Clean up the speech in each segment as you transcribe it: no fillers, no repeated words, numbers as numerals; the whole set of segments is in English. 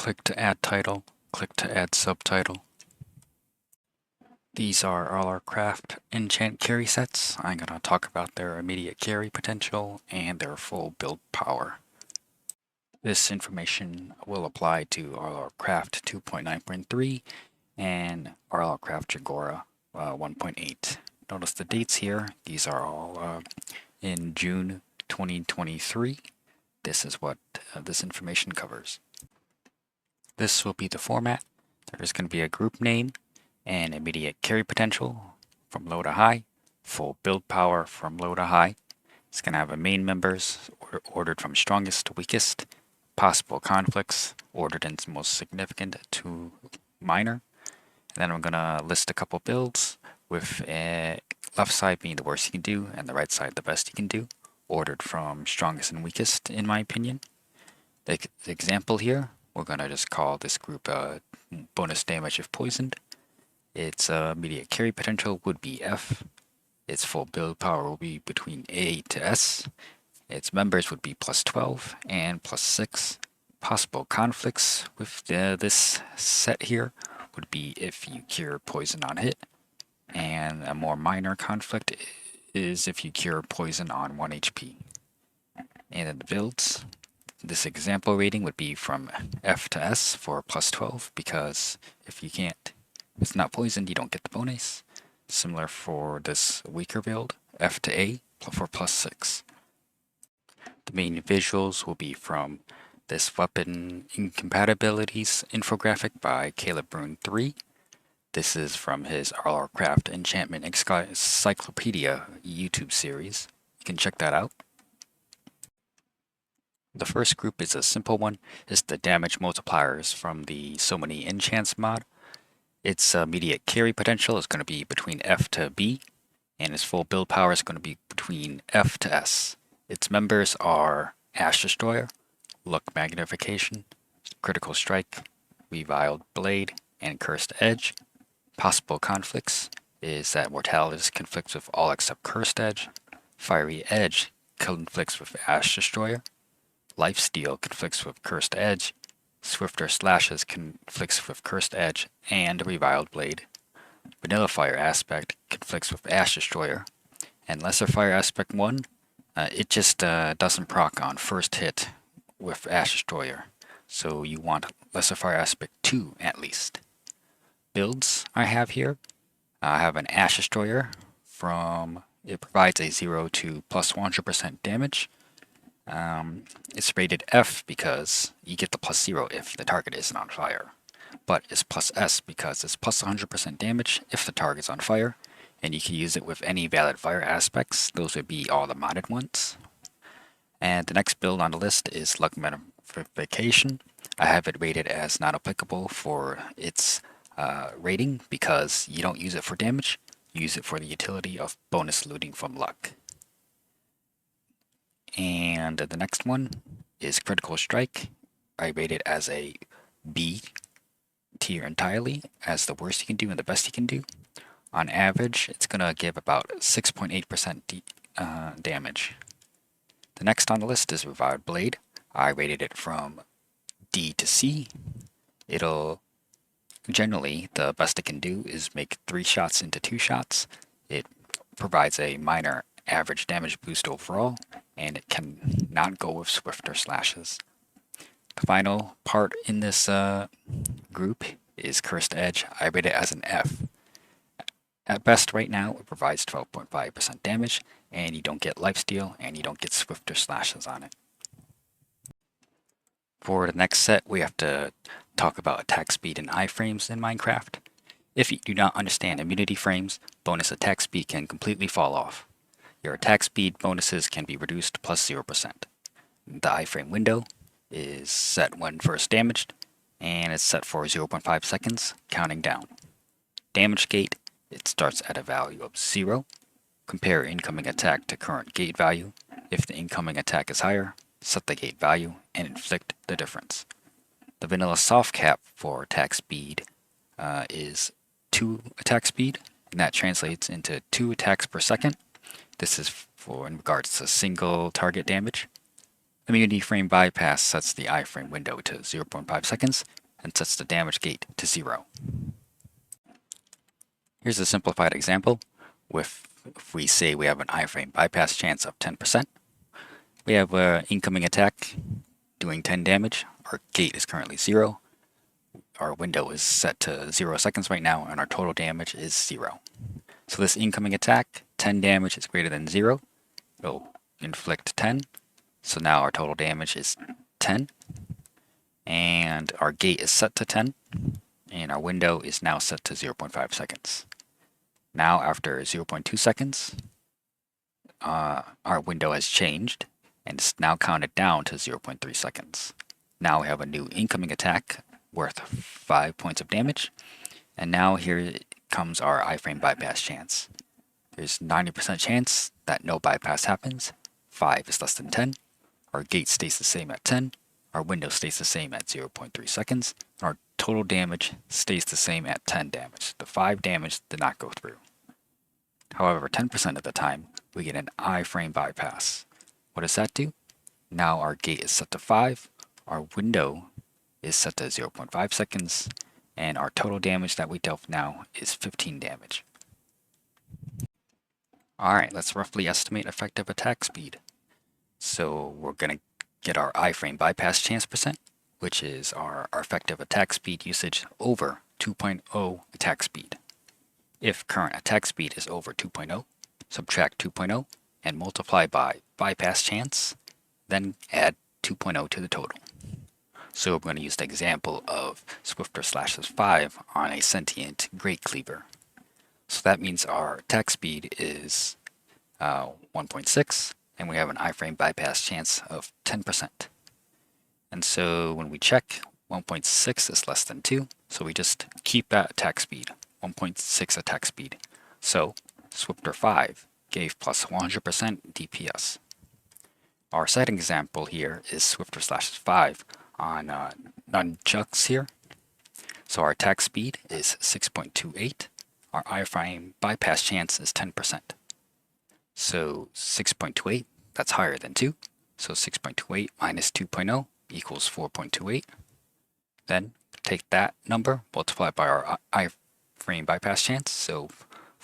Click to add title, click to add subtitle. These are RLCraft Enchant carry sets. I'm going to talk about their immediate carry potential and their full build power. This information will apply to RLCraft 2.9.3 and RLCraft Jagora 1.8. Notice the dates here. These are all in June 2023. This is what this information covers. This will be the format. There's going to be a group name and immediate carry potential from low to high, full build power from low to high. It's going to have a main members ordered from strongest to weakest, possible conflicts ordered in most significant to minor. And then I'm going to list a couple builds with left side being the worst you can do and the right side the best you can do, ordered from strongest and weakest in my opinion. The example here, we're going to just call this group bonus damage if poisoned. Its immediate carry potential would be F. Its full build power will be between A to S. Its members would be plus 12 and plus 6. Possible conflicts with this set here would be if you cure poison on hit. And a more minor conflict is if you cure poison on 1 HP. And in the builds, this example rating would be from F to S for plus 12, because if it's not poisoned, you don't get the bonus. Similar for this weaker build, F to A for plus 6. The main visuals will be from this weapon Incompatibilities infographic by Rune 3. This is from his RLCraft Enchantment Encyclopedia YouTube series. You can check that out. The first group is a simple one. It's the damage multipliers from the So Many Enchants mod. Its immediate carry potential is going to be between F to B, and its full build power is going to be between F to S. Its members are Ash Destroyer, Luck Magnification, Critical Strike, Reviled Blade, and Cursed Edge. Possible conflicts is that Mortalis conflicts with all except Cursed Edge, Fiery Edge conflicts with Ash Destroyer, Lifesteal conflicts with Cursed Edge, Swifter Slashes conflicts with Cursed Edge and Reviled Blade. Vanilla Fire Aspect conflicts with Ash Destroyer. And Lesser Fire Aspect 1, it just doesn't proc on first hit with Ash Destroyer. So you want Lesser Fire Aspect 2 at least. Builds I have here. I have an Ash Destroyer it provides a 0 to plus 100% damage. It's rated F because you get the plus 0 if the target isn't on fire. But it's plus S because it's plus 100% damage if the target's on fire, and you can use it with any valid fire aspects. Those would be all the modded ones. And the next build on the list is Luck Magnification. I have it rated as not applicable for its rating because you don't use it for damage, you use it for the utility of bonus looting from luck. And the next one is Critical Strike. I rate it as a B tier entirely, as the worst you can do and the best you can do. On average, it's going to give about 6.8% damage. The next on the list is Revived Blade. I rated it from D to C. Generally, the best it can do is make 3 shots into 2 shots. It provides a minor average damage boost overall, and it can not go with Swifter Slashes. The final part in this group is Cursed Edge. I rate it as an F. At best right now, it provides 12.5% damage, and you don't get Lifesteal, and you don't get Swifter Slashes on it. For the next set, we have to talk about attack speed and iframes in Minecraft. If you do not understand immunity frames, bonus attack speed can completely fall off. Your attack speed bonuses can be reduced to plus 0%. The iframe window is set when first damaged, and it's set for 0.5 seconds, counting down. Damage gate, it starts at a value of 0. Compare incoming attack to current gate value. If the incoming attack is higher, set the gate value and inflict the difference. The vanilla soft cap for attack speed is 2 attack speed, and that translates into 2 attacks per second. This is in regards to single target damage. Immunity frame bypass sets the iFrame window to 0.5 seconds and sets the damage gate to 0. Here's a simplified example with, if we say we have an iFrame bypass chance of 10%, we have an incoming attack doing 10 damage, our gate is currently 0, our window is set to 0 seconds right now, and our total damage is 0. So this incoming attack, 10 damage is greater than 0, it'll inflict 10, so now our total damage is 10, and our gate is set to 10, and our window is now set to 0.5 seconds. Now after 0.2 seconds, our window has changed, and it's now counted down to 0.3 seconds. Now we have a new incoming attack worth 5 points of damage, and now here comes our iFrame bypass chance. There's 90% chance that no bypass happens, 5 is less than 10, our gate stays the same at 10, our window stays the same at 0.3 seconds, and our total damage stays the same at 10 damage. The 5 damage did not go through. However, 10% of the time, we get an iFrame bypass. What does that do? Now our gate is set to 5, our window is set to 0.5 seconds, and our total damage that we dealt now is 15 damage. Alright, let's roughly estimate effective attack speed. So we're going to get our iFrame bypass chance percent, which is our effective attack speed usage over 2.0 attack speed. If current attack speed is over 2.0, subtract 2.0 and multiply by bypass chance, then add 2.0 to the total. So we're going to use the example of Swifter slashes 5 on a sentient Great Cleaver. So that means our attack speed is 1.6, and we have an iFrame bypass chance of 10%. And so when we check, 1.6 is less than 2, so we just keep that attack speed, 1.6 attack speed. So Swifter 5 gave plus 100% DPS. Our second example here is Swifter slashes 5 on nunchucks here. So our attack speed is 6.28. Our iFrame bypass chance is 10%. So 6.28, that's higher than 2. So 6.28 minus 2.0 equals 4.28. Then take that number, multiply by our iFrame bypass chance. So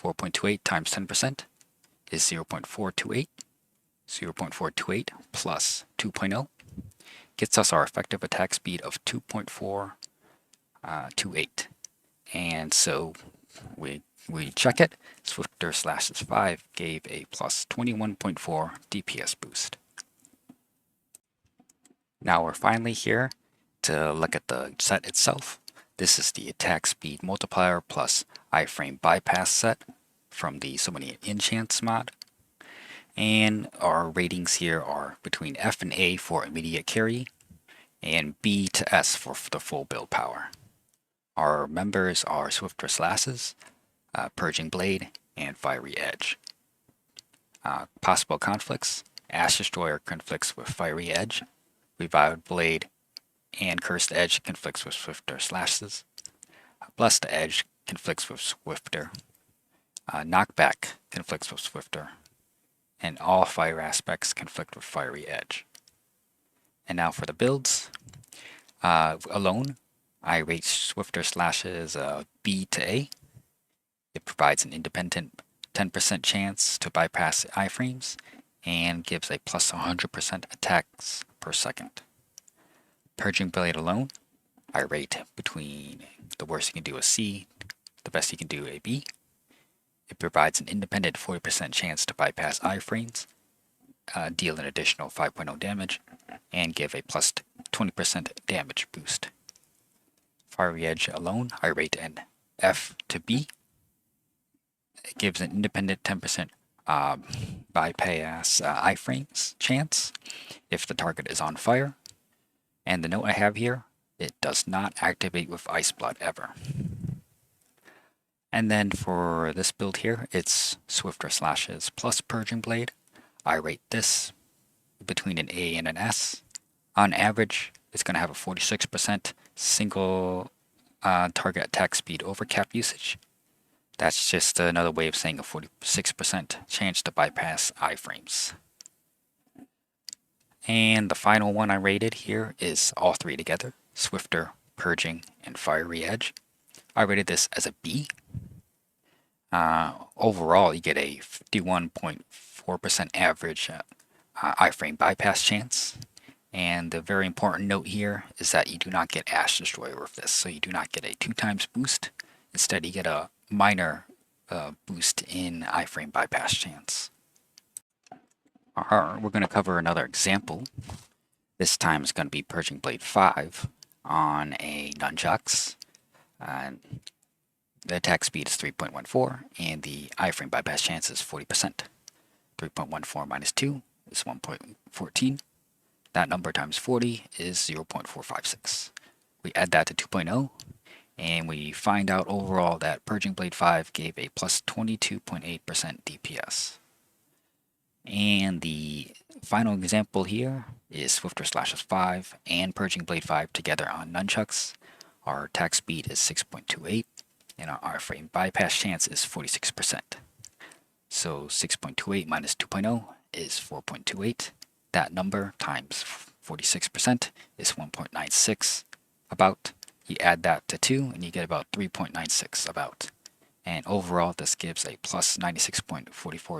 4.28 times 10% is 0.428. 0.428 plus 2.0 gets us our effective attack speed of 2.428. And so we check it. Swifter slashes 5 gave a plus 21.4 DPS boost. Now we're finally here to look at the set itself. This is the attack speed multiplier plus iFrame bypass set from the So Many Enchants mod. And our ratings here are between F and A for immediate carry, and B to S for the full build power. Our members are Swifter Slashes, Purging Blade, and Fiery Edge. Possible conflicts: Ash Destroyer conflicts with Fiery Edge, Revived Blade and Cursed Edge conflicts with Swifter Slashes, Blessed Edge conflicts with Swifter, Knockback conflicts with Swifter, and all fire aspects conflict with Fiery Edge. And now for the builds. Alone, I rate Swifter Slashes B to A. It provides an independent 10% chance to bypass iframes and gives a plus 100% attacks per second. Purging Blade alone, I rate between the worst you can do a C, the best you can do a B. It provides an independent 40% chance to bypass iframes, deal an additional 5.0 damage, and give a plus 20% damage boost. Fiery Edge alone, I rate an F to B. It gives an independent 10% bypass iframes chance if the target is on fire. And the note I have here, it does not activate with Ice Blood ever. And then for this build here, it's Swifter Slashes plus Purging Blade. I rate this between an A and an S. On average, it's going to have a 46% single target attack speed over cap usage. That's just another way of saying a 46% chance to bypass iframes. And the final one I rated here is all three together: Swifter, Purging, and Fiery Edge. I rated this as a B. Overall, you get a 51.4% average iFrame bypass chance. And the very important note here is that you do not get Ash Destroyer with this, so you do not get a 2x boost. Instead, you get a minor boost in iFrame bypass chance. We're going to cover another example. This time it's going to be Purging Blade 5 on a Nunchucks. The attack speed is 3.14 and the iframe bypass chance is 40%. 3.14 minus 2 is 1.14. That number times 40 is 0.456. We add that to 2.0 and we find out overall that Purging Blade 5 gave a plus 22.8% DPS. And the final example here is Swifter Slashes 5 and Purging Blade 5 together on Nunchucks. Our attack speed is 6.28 and our iframe bypass chance is 46%. So 6.28 minus 2.0 is 4.28. That number times 46% is 1.96 about. You add that to 2 and you get about 3.96 about. And overall this gives a plus 96.44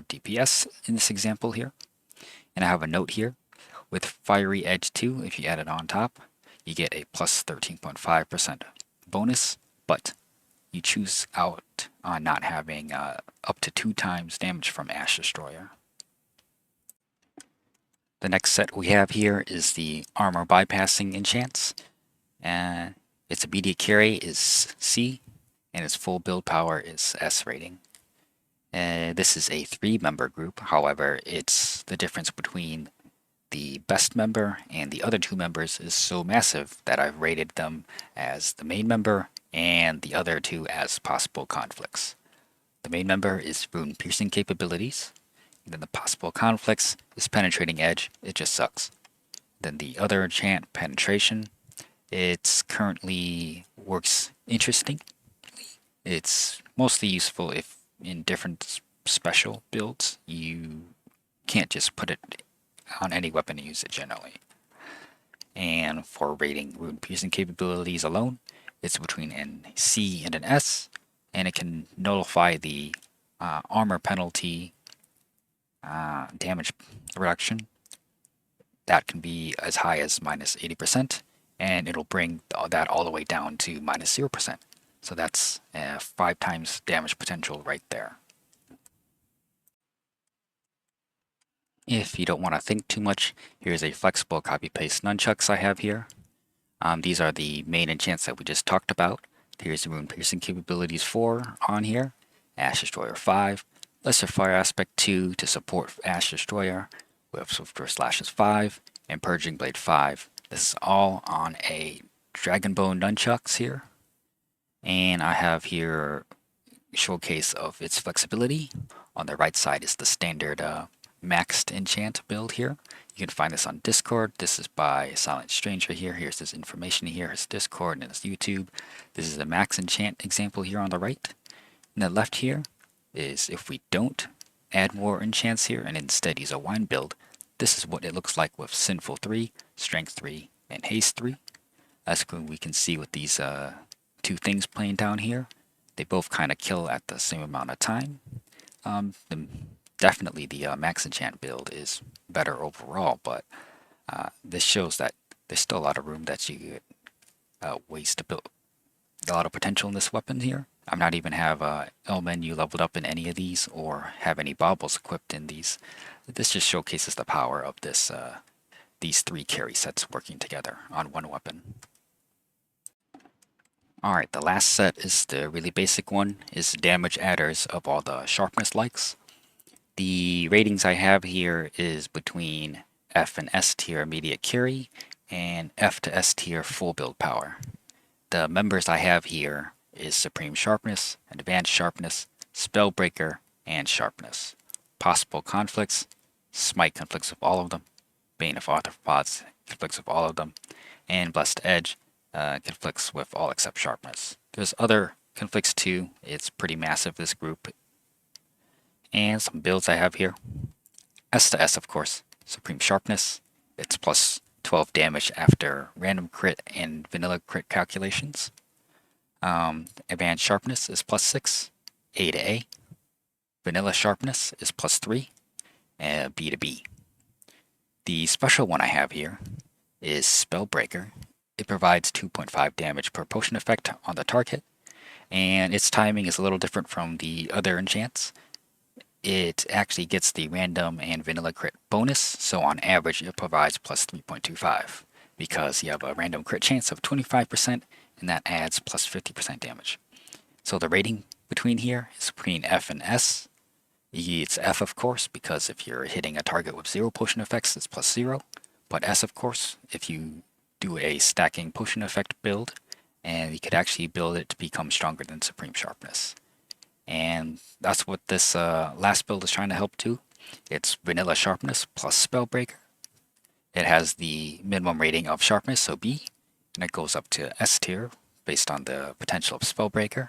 DPS in this example here. And I have a note here. With Fiery Edge 2, if you add it on top, you get a plus 13.5% bonus, but you choose out on not having up to 2 times damage from Ash Destroyer. The next set we have here is the Armor Bypassing Enchants. Its immediate carry is C, and its full build power is S rating. This is a 3-member group, however, it's the difference between the best member and the other 2 members is so massive that I've rated them as the main member and the other 2 as possible conflicts. The main member is Rune Piercing Capabilities, and then the possible conflicts is Penetrating Edge, it just sucks. Then the other enchant, Penetration, it's currently works interesting. It's mostly useful if in different special builds you can't just put it on any weapon and use it generally. And for rating Rune Piercing Capabilities alone, it's between an C and an S, and it can nullify the armor penalty damage reduction. That can be as high as minus 80%, and it'll bring that all the way down to minus 0%. So that's 5 times damage potential right there. If you don't want to think too much, here's a flexible copy-paste nunchucks I have here. These are the main enchants that we just talked about. Here's the Rune Piercing Capabilities 4 on here, Ash Destroyer 5, Lesser Fire Aspect 2 to support Ash Destroyer with Swifter Slashes 5, and Purging Blade 5. This is all on a Dragonbone nunchucks here. And I have here a showcase of its flexibility. On the right side is the standard maxed enchant build here. You can find this on Discord. This is by Silent Stranger here. Here's his information here, his Discord and his YouTube. This is the max enchant example here on the right. And the left here is if we don't add more enchants here and instead use a wine build, this is what it looks like with Sinful 3, Strength 3, and Haste 3. As we can see with these 2 things playing down here, they both kind of kill at the same amount of time. Definitely the max enchant build is better overall, but this shows that there's still a lot of room that you could ways to build. A lot of potential in this weapon here. I'm not even have L menu leveled up in any of these or have any baubles equipped in these. This just showcases the power of this these 3 carry sets working together on one weapon. Alright, the last set is the really basic one, is damage adders of all the Sharpness likes. The ratings I have here is between F and S tier immediate carry and F to S tier full build power. The members I have here is Supreme Sharpness, Advanced Sharpness, Spellbreaker, and Sharpness. Possible conflicts, Smite conflicts with all of them, Bane of Arthropods conflicts with all of them, and Blessed Edge conflicts with all except Sharpness. There's other conflicts too. It's pretty massive, this group. And some builds I have here. S to S, of course, Supreme Sharpness, It's plus 12 damage after random crit and vanilla crit calculations. Advanced Sharpness is plus 6, A to A. Vanilla Sharpness is plus 3, and B to B. The special one I have here is Spellbreaker. It provides 2.5 damage per potion effect on the target, and its timing is a little different from the other enchants. It actually gets the random and vanilla crit bonus, so on average it provides plus 3.25, because you have a random crit chance of 25%, and that adds plus 50% damage. So the rating between here is between F and S. It's F, of course, because if you're hitting a target with 0 potion effects, it's plus 0. But S, of course, if you do a stacking potion effect build, and you could actually build it to become stronger than Supreme Sharpness. And that's what this last build is trying to help do. It's Vanilla Sharpness plus Spellbreaker. It has the minimum rating of Sharpness, so B, and it goes up to S tier based on the potential of Spellbreaker.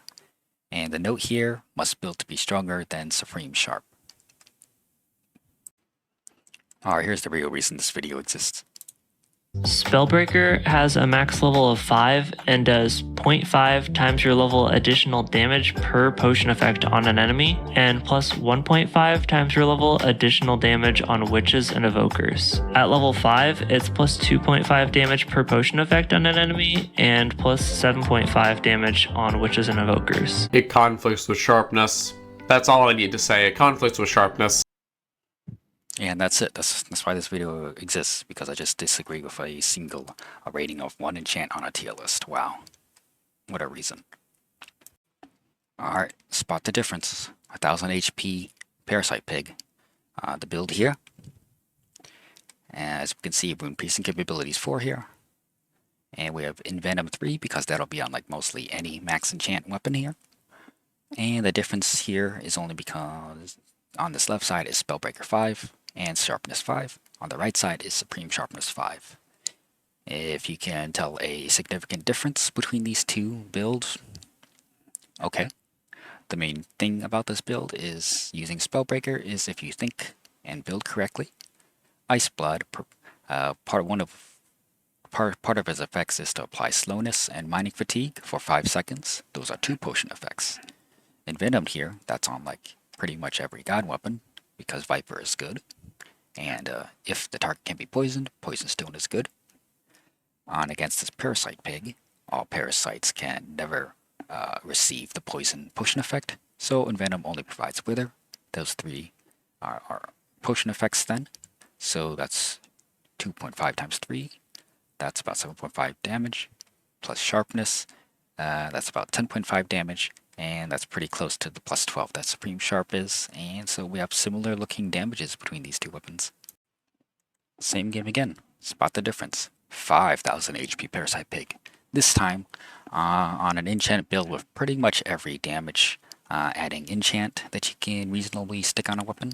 And the note here, must build to be stronger than Supreme Sharp. Alright, here's the real reason this video exists. Spellbreaker has a max level of 5 and does 0.5 times your level additional damage per potion effect on an enemy, and plus 1.5 times your level additional damage on witches and evokers. At level 5, it's plus 2.5 damage per potion effect on an enemy, and plus 7.5 damage on witches and evokers. It conflicts with Sharpness. That's all I need to say. It conflicts with Sharpness. And that's it. That's why this video exists, because I just disagree with a single rating of one enchant on a tier list. Wow. What a reason. Alright, spot the difference. 1000 HP Parasite Pig. The build here. As we can see, Rune Piercing Capabilities 4 here. And we have Envenom 3, because that'll be on like mostly any max enchant weapon here. And the difference here is only because on this left side is Spellbreaker 5 and Sharpness 5. On the right side is Supreme Sharpness 5. If you can tell a significant difference between these two builds, okay. The main thing about this build is using Spellbreaker is if you think and build correctly. Ice Blood, part of his effects is to apply slowness and mining fatigue for 5 seconds. Those are 2 potion effects. Envenomed here, that's on like pretty much every god weapon, because Viper is good. And if the target can be poisoned, Poison Stone is good. On against this Parasite Pig, all parasites can never receive the poison effect, so Envenom only provides Wither. Those 3 are potion effects then, so that's 2.5 times 3, that's about 7.5 damage, plus Sharpness, that's about 10.5 damage, and that's pretty close to the plus 12 that Supreme Sharp is, and so we have similar looking damages between these two weapons. Same game again, spot the difference. 5000 HP Parasite Pig. This time on an enchant build with pretty much every damage adding enchant that you can reasonably stick on a weapon.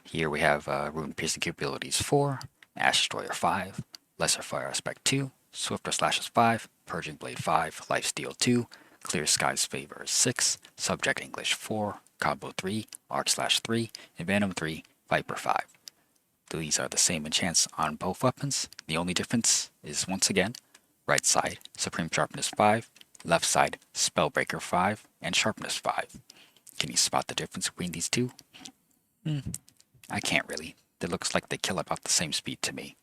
Here we have Rune Piercing Capabilities 4, Ash Destroyer 5, Lesser Fire Aspect 2, Swifter Slashes 5, Purging Blade 5, Lifesteal 2, Clear Skies Favor 6, Subject English 4, Combo 3, Arch Slash 3, and Venom 3, Viper 5. These are the same enchants on both weapons. The only difference is, once again, right side Supreme Sharpness 5, left side Spellbreaker 5, and Sharpness 5. Can you spot the difference between these two? I can't really. It looks like they kill about the same speed to me.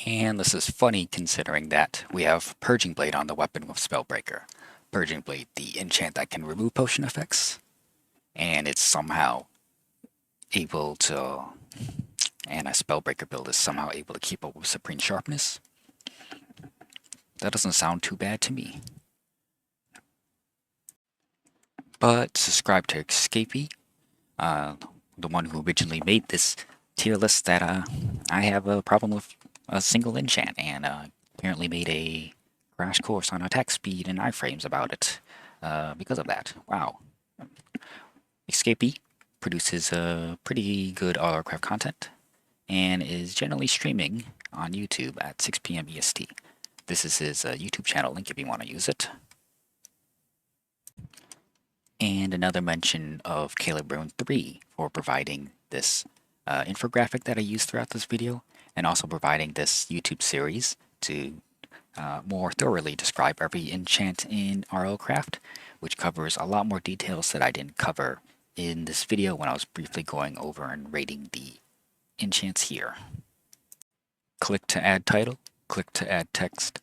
And this is funny considering that we have Purging Blade on the weapon with Spellbreaker. Purging Blade, the enchant that can remove potion effects, and it's somehow able to, and a Spellbreaker build is somehow able to keep up with Supreme Sharpness. That doesn't sound too bad to me. But subscribe to Escapee, the one who originally made this tier list that I have a problem with a single enchant, and apparently made a crash course on attack speed and iframes about it because of that. Wow. Escapee produces pretty good RLCraft content and is generally streaming on YouTube at 6 PM EST. This is his YouTube channel link if you want to use it. And another mention of Rune 3 for providing this infographic that I used throughout this video, and also providing this YouTube series to more thoroughly describe every enchant in RLCraft, which covers a lot more details that I didn't cover in this video when I was briefly going over and rating the enchants here. Click to add title, click to add text,